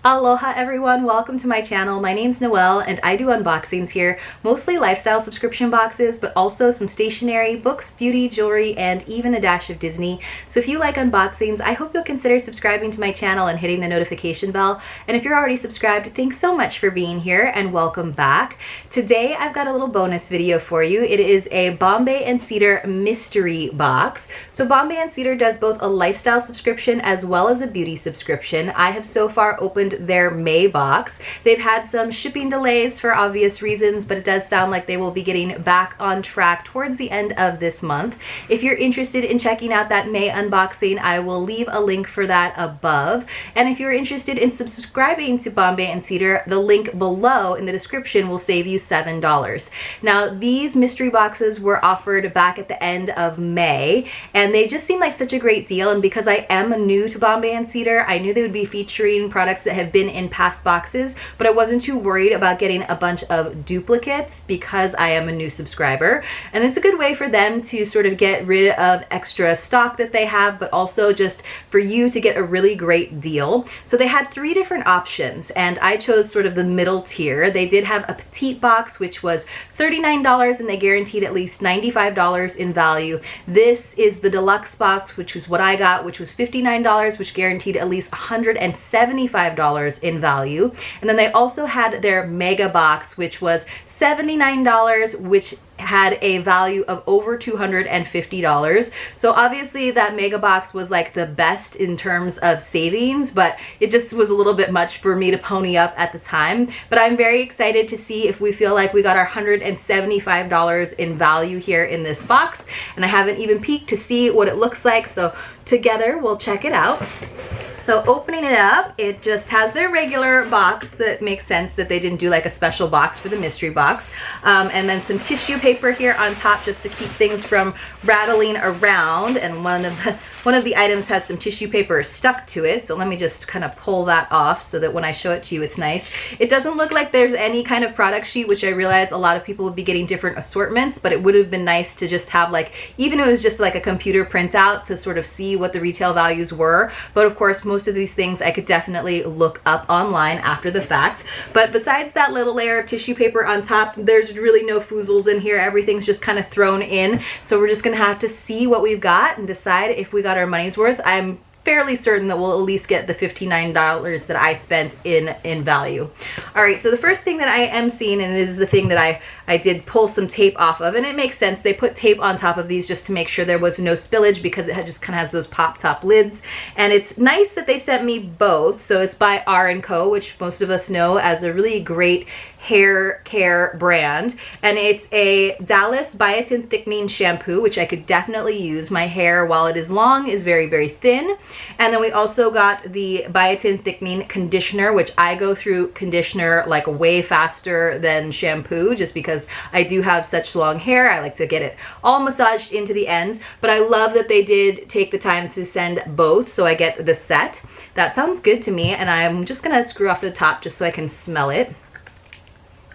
Aloha everyone, welcome to my channel. My name's Noelle and I do unboxings here, mostly lifestyle subscription boxes, but also some stationery, books, beauty, jewelry, and even a dash of Disney. So if you like unboxings, I hope you'll consider subscribing to my channel and hitting the notification bell. And if you're already subscribed, thanks so much for being here and welcome back. Today I've got a little bonus video for you. It is a Bombay & Cedar mystery box. So Bombay & Cedar does both a lifestyle subscription as well as a beauty subscription. I have so far opened their May box. They've had some shipping delays for obvious reasons, but it does sound like they will be getting back on track towards the end of this month. If you're interested in checking out that May unboxing, I will leave a link for that above. And if you're interested in subscribing to Bombay & Cedar, the link below in the description will save you $7. Now, these mystery boxes were offered back at the end of May, and they just seemed like such a great deal. And because I am new to Bombay & Cedar, I knew they would be featuring products that have been in past boxes, but I wasn't too worried about getting a bunch of duplicates because I am a new subscriber. And it's a good way for them to sort of get rid of extra stock that they have, but also just for you to get a really great deal. So they had three different options, and I chose sort of the middle tier. They did have a petite box, which was $39, and they guaranteed at least $95 in value. This is the deluxe box, which was what I got, which was $59, which guaranteed at least $175 in value. And then they also had their mega box, which was $79, which had a value of over $250. So obviously that mega box was like the best in terms of savings, but it just was a little bit much for me to pony up at the time. But I'm very excited to see if we feel like we got our $175 in value here in this box. And I haven't even peeked to see what it looks like, so together we'll check it out. So opening it up, it just has their regular box. That makes sense that they didn't do like a special box for the mystery box. And then some tissue paper here on top just to keep things from rattling around. And one of the items has some tissue paper stuck to it. So let me just kind of pull that off so that when I show it to you, it's nice. It doesn't look like there's any kind of product sheet, which I realize a lot of people would be getting different assortments, but it would have been nice to just have like, even if it was just like a computer printout to sort of see what the retail values were. But of course, most of these things I could definitely look up online after the fact. But besides that little layer of tissue paper on top, there's really no foozles in here. Everything's just kind of thrown in. So we're just gonna have to see what we've got and decide if we got our money's worth. I'm fairly certain that we'll at least get the $59 that I spent in value. All right, so the first thing that I am seeing, and this is the thing that I did pull some tape off of, and it makes sense. They put tape on top of these just to make sure there was no spillage because it just kind of has those pop top lids. And it's nice that they sent me both. So it's by R&Co, which most of us know as a really great hair care brand, and it's a Dallas biotin thickening shampoo, which I could definitely use. My hair, while it is long, is very, very thin. And then we also got the biotin thickening conditioner, which I go through conditioner like way faster than shampoo just because I do have such long hair. I like to get it all massaged into the ends, but I love that they did take the time to send both, so I get the set. That sounds good to me, and I'm just gonna screw off the top just so I can smell it.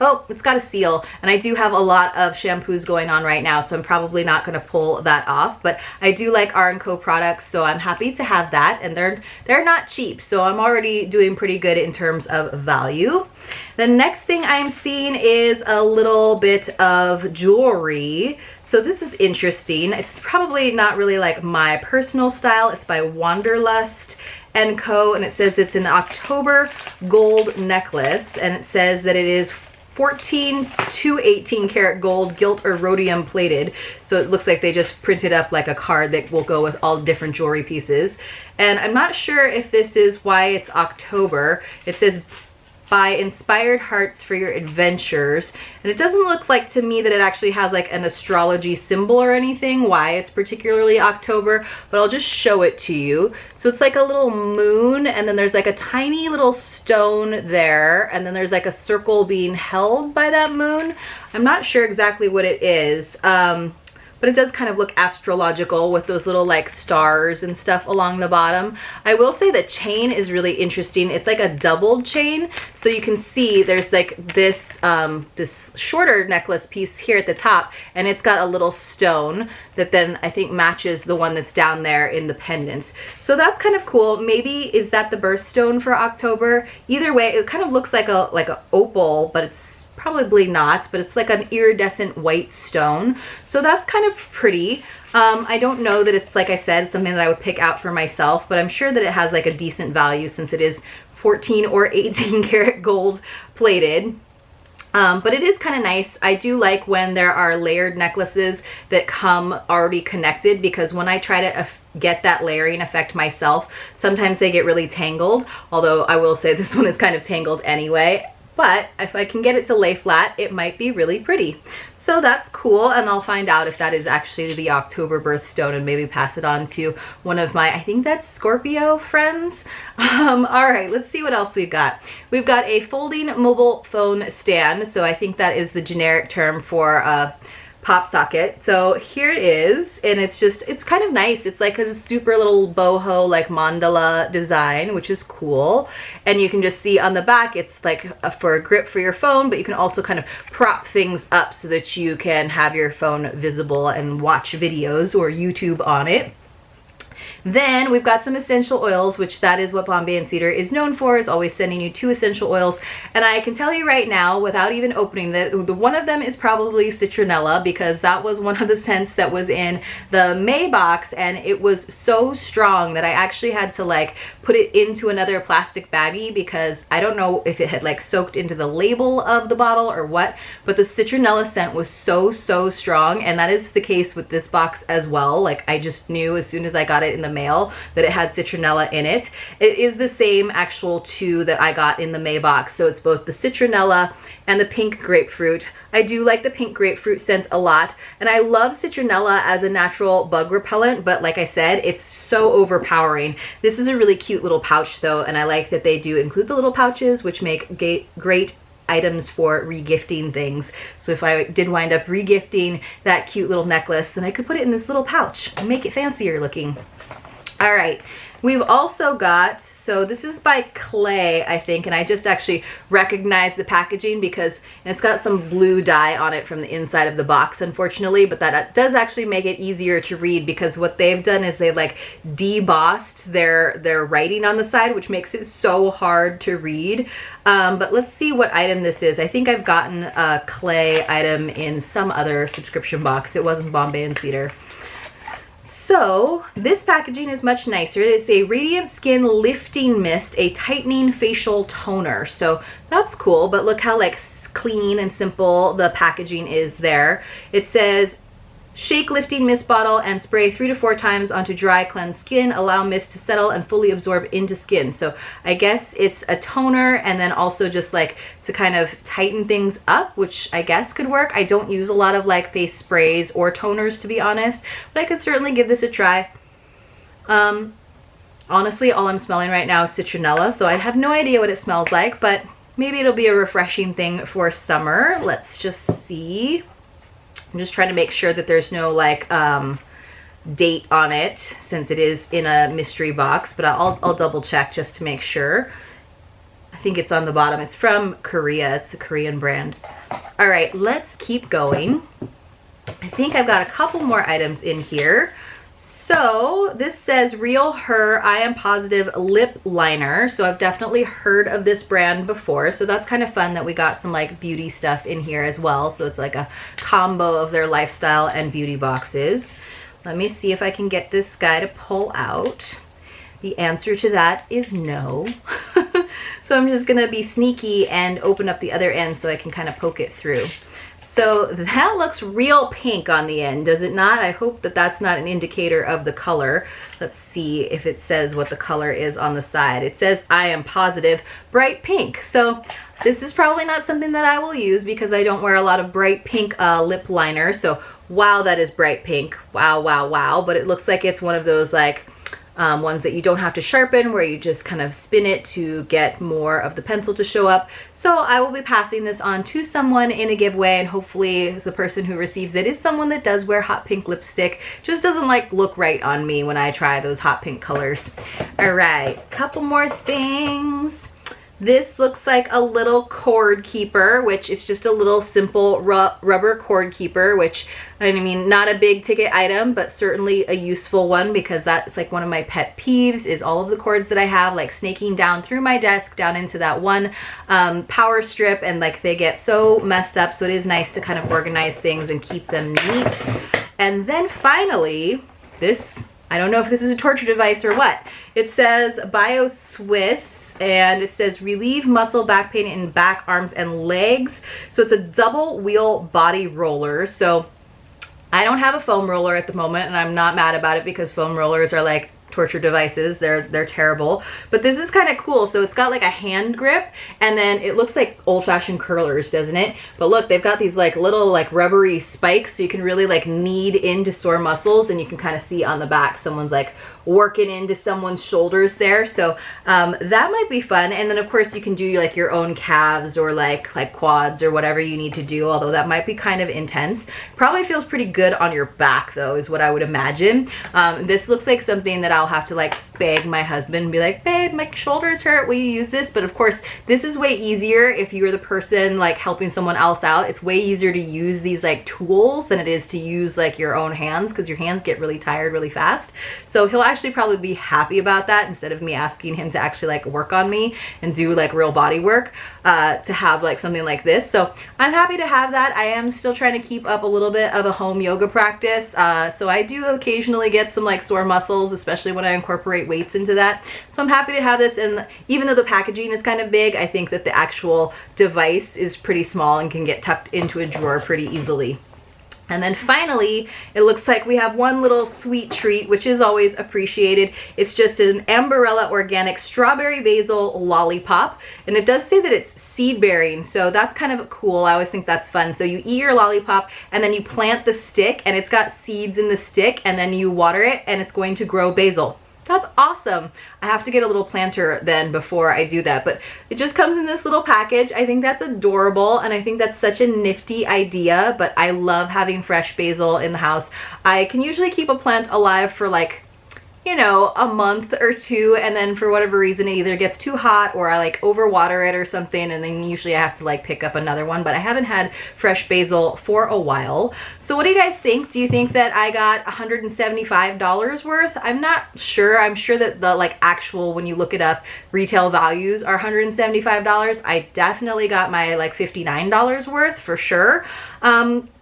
Oh, it's got a seal, and I do have a lot of shampoos going on right now, so I'm probably not going to pull that off, but I do like R&Co products, so I'm happy to have that, and they're not cheap, so I'm already doing pretty good in terms of value. The next thing I'm seeing is a little bit of jewelry. So this is interesting. It's probably not really like my personal style. It's by Wanderlust & Co, and it says it's an October gold necklace, and it says that it is 14 to 18 karat gold, gilt or rhodium plated. So it looks like they just printed up like a card that will go with all different jewelry pieces. And I'm not sure if this is why it's October. It says by Inspired Hearts for Your Adventures. And it doesn't look like to me that it actually has like an astrology symbol or anything, why it's particularly October, but I'll just show it to you. So it's like a little moon, and then there's like a tiny little stone there, and then there's like a circle being held by that moon. I'm not sure exactly what it is. but it does kind of look astrological with those little like stars and stuff along the bottom. I will say the chain is really interesting. It's like a doubled chain, so you can see there's like this this shorter necklace piece here at the top, and it's got a little stone that then I think matches the one that's down there in the pendant. So that's kind of cool. Maybe is that the birthstone for October? Either way, it kind of looks like a opal, but it's probably not, but it's like an iridescent white stone. So that's kind of pretty. I don't know that it's, like I said, something that I would pick out for myself, but I'm sure that it has like a decent value since it is 14 or 18 karat gold plated. But it is kind of nice. I do like when there are layered necklaces that come already connected, because when I try to get that layering effect myself, sometimes they get really tangled, although I will say this one is kind of tangled anyway. But if I can get it to lay flat, it might be really pretty. So that's cool, and I'll find out if that is actually the October birthstone and maybe pass it on to one of my, I think that's Scorpio friends. All right, let's see what else we've got. We've got a folding mobile phone stand. So I think that is the generic term for pop socket. So here it is, and it's kind of nice. It's like a super little boho like mandala design, which is cool. And you can just see on the back it's like for a grip for your phone, but you can also kind of prop things up so that you can have your phone visible and watch videos or YouTube on it. Then we've got some essential oils, which that is what Bombay and Cedar is known for, is always sending you 2 essential oils. And I can tell you right now, without even opening that, the one of them is probably citronella, because that was one of the scents that was in the May box, and it was so strong that I actually had to like put it into another plastic baggie, because I don't know if it had like soaked into the label of the bottle or what, but the citronella scent was so strong, and that is the case with this box as well. Like I just knew as soon as I got it in the mail that it had citronella in it. It is the same actual 2 that I got in the May box, so it's both the citronella and the pink grapefruit. I do like the pink grapefruit scent a lot, and I love citronella as a natural bug repellent, but like I said, it's so overpowering. This is a really cute little pouch though, and I like that they do include the little pouches, which make great items for regifting things. So if I did wind up regifting that cute little necklace, then I could put it in this little pouch and make it fancier looking. All right, we've also got, so this is by Clay, I think, and I just actually recognized the packaging because it's got some blue dye on it from the inside of the box, unfortunately, but that does actually make it easier to read, because what they've done is they've like debossed their writing on the side, which makes it so hard to read. But let's see what item this is. I think I've gotten a Clay item in some other subscription box. It wasn't Bombay and Cedar. So this packaging is much nicer. It's a Radiant Skin Lifting Mist, a tightening facial toner. So that's cool, but look how like clean and simple the packaging is there. It says, shake lifting mist bottle and spray 3 to 4 times onto dry cleansed skin. Allow mist to settle and fully absorb into skin. So I guess it's a toner, and then also just like to kind of tighten things up, which I guess could work. I don't use a lot of like face sprays or toners, to be honest, but I could certainly give this a try. Honestly, all I'm smelling right now is citronella, so I have no idea what it smells like, but maybe it'll be a refreshing thing for summer. Let's just see. I'm just trying to make sure that there's no like date on it, since it is in a mystery box, but I'll double check just to make sure. I think it's on the bottom. It's from Korea. It's a Korean brand. All right, let's keep going. I think I've got a couple more items in here. So this says Real Her I Am Positive Lip Liner. So I've definitely heard of this brand before. So that's kind of fun that we got some like beauty stuff in here as well. So it's like a combo of their lifestyle and beauty boxes. Let me see if I can get this guy to pull out. The answer to that is no. So I'm just gonna be sneaky and open up the other end so I can kind of poke it through. So that looks real pink on the end, does it not? I hope that that's not an indicator of the color. Let's see if it says what the color is on the side. It says I Am Positive Bright Pink. So this is probably not something that I will use because I don't wear a lot of bright pink lip liner. So wow, that is bright pink. Wow, wow, wow. But it looks like it's one of those like ones that you don't have to sharpen, where you just kind of spin it to get more of the pencil to show up. So I will be passing this on to someone in a giveaway, and hopefully the person who receives it is someone that does wear hot pink lipstick. Just doesn't like look right on me when I try those hot pink colors. All right, couple more things. This looks like a little cord keeper, which is just a little simple rubber cord keeper, which, I mean, not a big ticket item, but certainly a useful one, because that's like one of my pet peeves is all of the cords that I have like snaking down through my desk down into that one power strip, and like they get so messed up. So it is nice to kind of organize things and keep them neat. And then finally, this, I don't know if this is a torture device or what. It says Bio Swiss, and it says relieve muscle back pain in back, arms, and legs. So it's a double wheel body roller. So I don't have a foam roller at the moment, and I'm not mad about it, because foam rollers are like torture devices. They're terrible. But this is kind of cool. So it's got like a hand grip, and then it looks like old-fashioned curlers, doesn't it? But look, they've got these like little like rubbery spikes, so you can really like knead into sore muscles, and you can kind of see on the back someone's like working into someone's shoulders there. So that might be fun. And then of course you can do like your own calves or like quads or whatever you need to do, although that might be kind of intense. Probably feels pretty good on your back though, is what I would imagine. This looks like something that I'll have to like beg my husband and be like, babe, my shoulders hurt, will you use this? But of course this is way easier if you're the person like helping someone else out. It's way easier to use these like tools than it is to use like your own hands, because your hands get really tired really fast. So he'll actually probably be happy about that, instead of me asking him to actually like work on me and do like real body work, to have like something like this. So I'm happy to have that. I am still trying to keep up a little bit of a home yoga practice, so I do occasionally get some like sore muscles, especially when I incorporate weights into that. So I'm happy to have this, and even though the packaging is kind of big, I think that the actual device is pretty small and can get tucked into a drawer pretty easily. And then finally, it looks like we have one little sweet treat, which is always appreciated. It's just an Amberella Organic Strawberry Basil Lollipop. And it does say that it's seed bearing, so that's kind of cool. I always think that's fun. So you eat your lollipop, and then you plant the stick, and it's got seeds in the stick, and then you water it, and it's going to grow basil. That's awesome. I have to get a little planter then before I do that, but it just comes in this little package. I think that's adorable, and I think that's such a nifty idea, but I love having fresh basil in the house. I can usually keep a plant alive for like, you know, a month or two, and then for whatever reason it either gets too hot or I like overwater it or something, and then usually I have to like pick up another one. But I haven't had fresh basil for a while. So what do you guys think? Do you think that I got $175 worth? I'm not sure. I'm sure that the like actual, when you look it up, retail values are $175. I definitely got my like $59 worth for sure.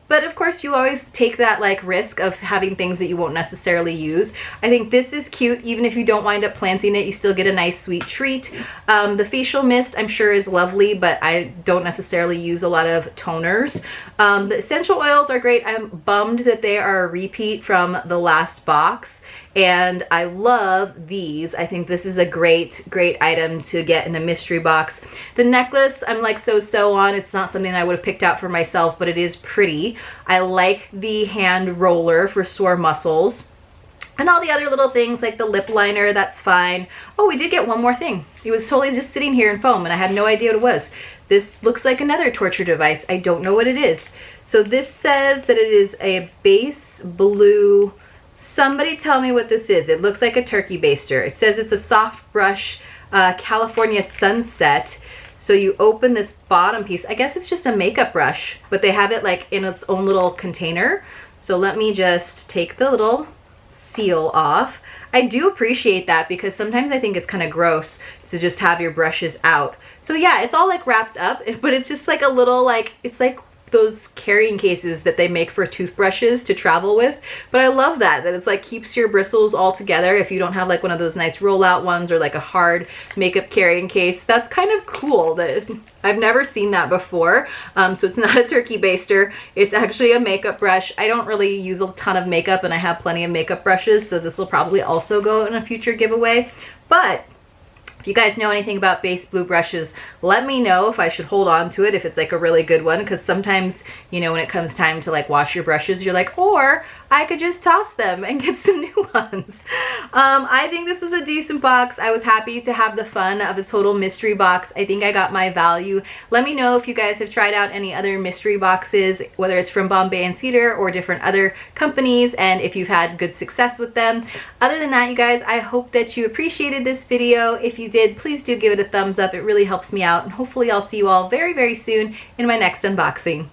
But of course you always take that like risk of having things that you won't necessarily use. I think this is cute. Even if you don't wind up planting it, you still get a nice sweet treat. The facial mist I'm sure is lovely, but I don't necessarily use a lot of toners. The essential oils are great. I'm bummed that they are a repeat from the last box, and I love these. I think this is a great item to get in a mystery box. The necklace I'm like so on. It's not something I would have picked out for myself, but it is pretty. I like the hand roller for sore muscles. And all the other little things like the lip liner, that's fine. Oh, we did get one more thing. It was totally just sitting here in foam, and I had no idea what it was. This looks like another torture device. I don't know what it is. So this says that it is a base blue. Somebody tell me what this is. It looks like a turkey baster. It says it's a soft brush California Sunset. So you open this bottom piece. I guess it's just a makeup brush, but they have it like in its own little container. So let me just take the little seal off. I do appreciate that, because sometimes I think it's kind of gross to just have your brushes out. So yeah, it's all like wrapped up, but it's just like a little like, it's like those carrying cases that they make for toothbrushes to travel with. But I love that it's like keeps your bristles all together if you don't have like one of those nice rollout ones or like a hard makeup carrying case. That's kind of cool. I've never seen that before. So it's not a turkey baster. It's actually a makeup brush. I don't really use a ton of makeup, and I have plenty of makeup brushes, so this will probably also go in a future giveaway. But if you guys know anything about base blue brushes, let me know if I should hold on to it, if it's like a really good one, because sometimes, you know, when it comes time to like wash your brushes, you're like, or I could just toss them and get some new ones. I think this was a decent box. I was happy to have the fun of a total mystery box. I think I got my value. Let me know if you guys have tried out any other mystery boxes, whether it's from Bombay and Cedar or different other companies, and if you've had good success with them. Other than that, you guys, I hope that you appreciated this video. If you did, please do give it a thumbs up. It really helps me out, and hopefully I'll see you all very, very soon in my next unboxing.